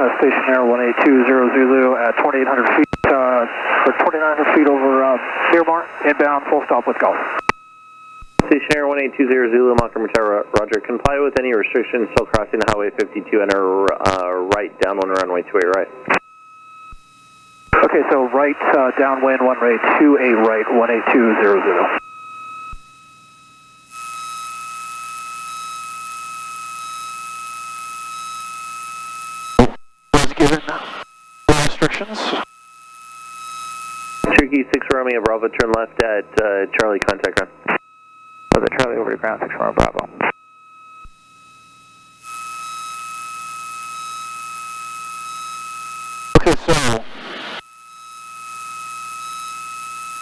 Cessna, Stationair 1820 Zulu at 2,800 feet, or 2,900 feet over Miramar, inbound, full stop with Golf. Stationair 1820 Zulu, Montgomery Tower, Roger. Comply with any restrictions still crossing Highway 52, enter right, downwind runway 28 right. Okay, so right, downwind, runway 28 right, 1820 Zulu. Given restrictions. Cherokee 6 Romeo Bravo, turn left at Charlie, contact ground. Was it Charlie over to ground, 6 Romeo Bravo. Okay, so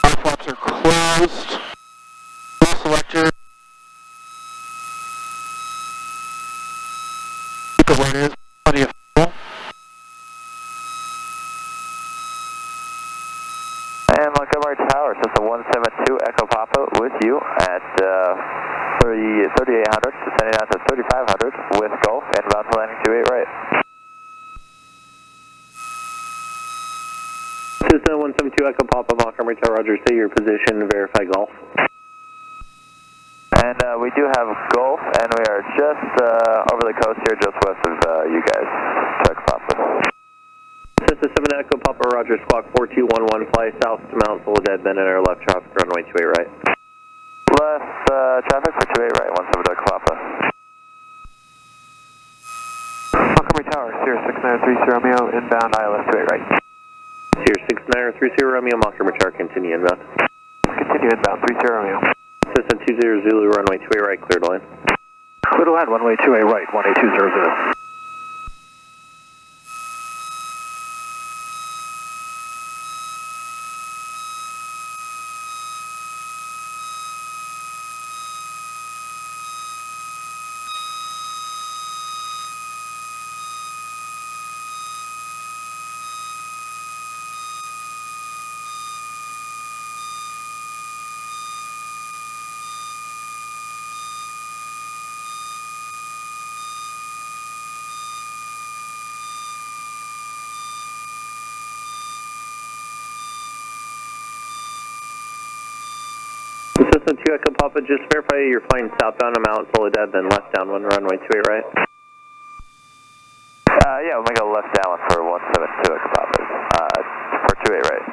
our flaps are closed. Full selector. Keep it where it is. Plenty of fuel. And Montgomery Tower, Cessna 172 Echo Papa with you at 3,800, descending out to 3,500 with Gulf, inbound to landing 28 right. Cessna 172 Echo Papa, Montgomery Tower, Roger, say your position, verify Golf. And we do have Gulf, and we are just over the coast here, just west of you guys, Echo Papa. Cessna 7 Echo Papa, Roger, squawk 4211, fly south to Mount Soledad, then enter left traffic, runway 28 right. Left traffic for 28 right, 17 Echo Papa. Montgomery Tower, Sierra 6930 Romeo, inbound ILS 28 right. Sierra 6930 Romeo, Montgomery Tower, continue inbound. Continue inbound, 30 Romeo. Cessna 20 Zulu, runway 28 right, clear to land. Clear to land, runway 28 right, 1820 Zulu. Cessna 2 Echo Papa, just verify you're flying southbound to Mount Soledad, then left downwind, runway 28 right. Yeah, we'll make a left downwind for 172 Echo Papa, for 28 right.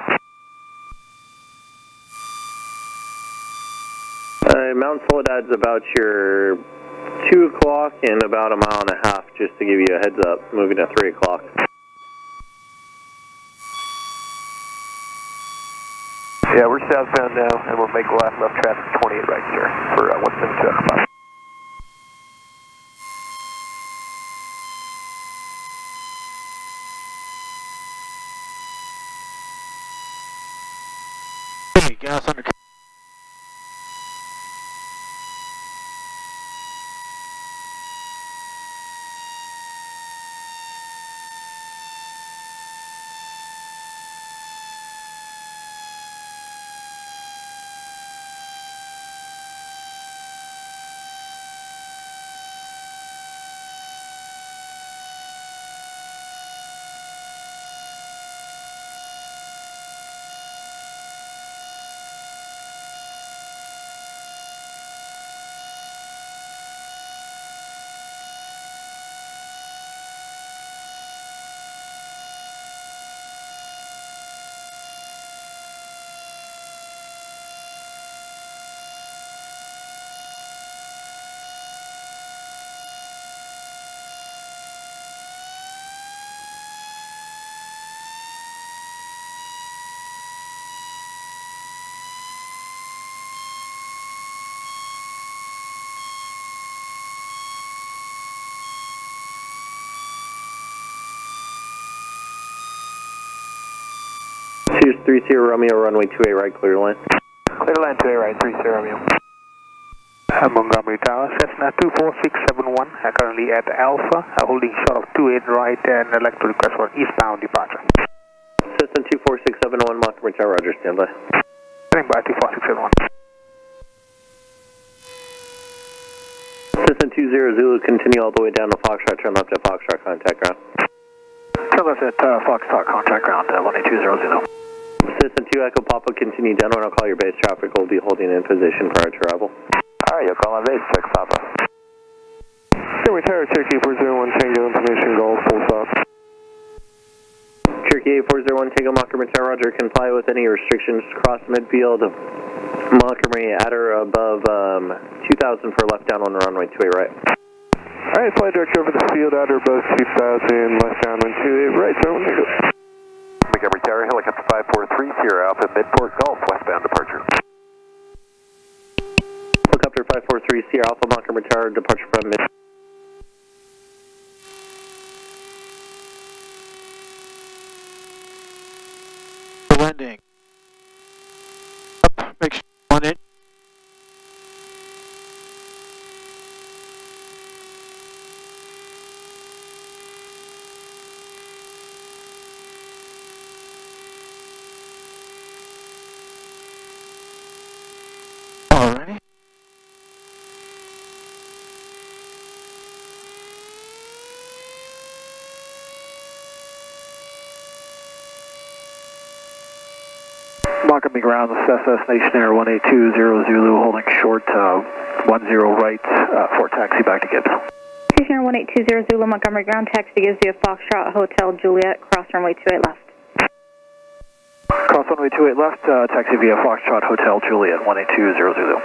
Mount Soledad's about your 2 o'clock and about a mile and a half, just to give you a heads up, moving to 3 o'clock. Yeah, we're southbound now, and we'll make left traffic 28 right here for 172 Echo Papa. Hey, gas under. Choose 30 Romeo, runway 28 right, clear to land. Clear to land 28 right, 30 Romeo. Montgomery Tower, Cessna 24671, currently at Alpha, holding short of 28 right, and I'd like to request for eastbound departure. Cessna 24671, Montgomery Tower, Roger, stand by. Standing by 24671. Cessna 20 Zulu, continue all the way down to Foxtrot, turn left at Foxtrot, contact ground. left at Foxtrot contact ground 18200. Cessna 2 Echo Papa, continue downwind. I'll call your base traffic. We'll be holding in position prior to arrival. Alright, you'll call on base, check Papa. Gateway Tower, Cherokee 401, Tango information, Golf, full stop. Cherokee 8401, Tango Montgomery Tower, roger. Comply with any restrictions. Cross midfield, Montgomery at or above 2000 for left down on the runway 28 right. Alright, flight director over the field, at or above 2000, left down 28 right, so Montgomery Tower, helicopter 543, Sierra Alpha, Midport Golf, westbound departure. Helicopter 543, Sierra Alpha, Montgomery Tower, departure from mid. Landing. Up, make sure on it. Alrighty. Montgomery ground, Cessna Stationair 18200 Zulu, holding short 10 right for taxi back to Gibbs. Stationair 1820 Zulu, Montgomery ground, taxi Gibbs via Foxtrot Hotel Juliet, cross runway 28 left. Cross runway 28 left, taxi via Foxtrot Hotel Juliet 18200 Zulu.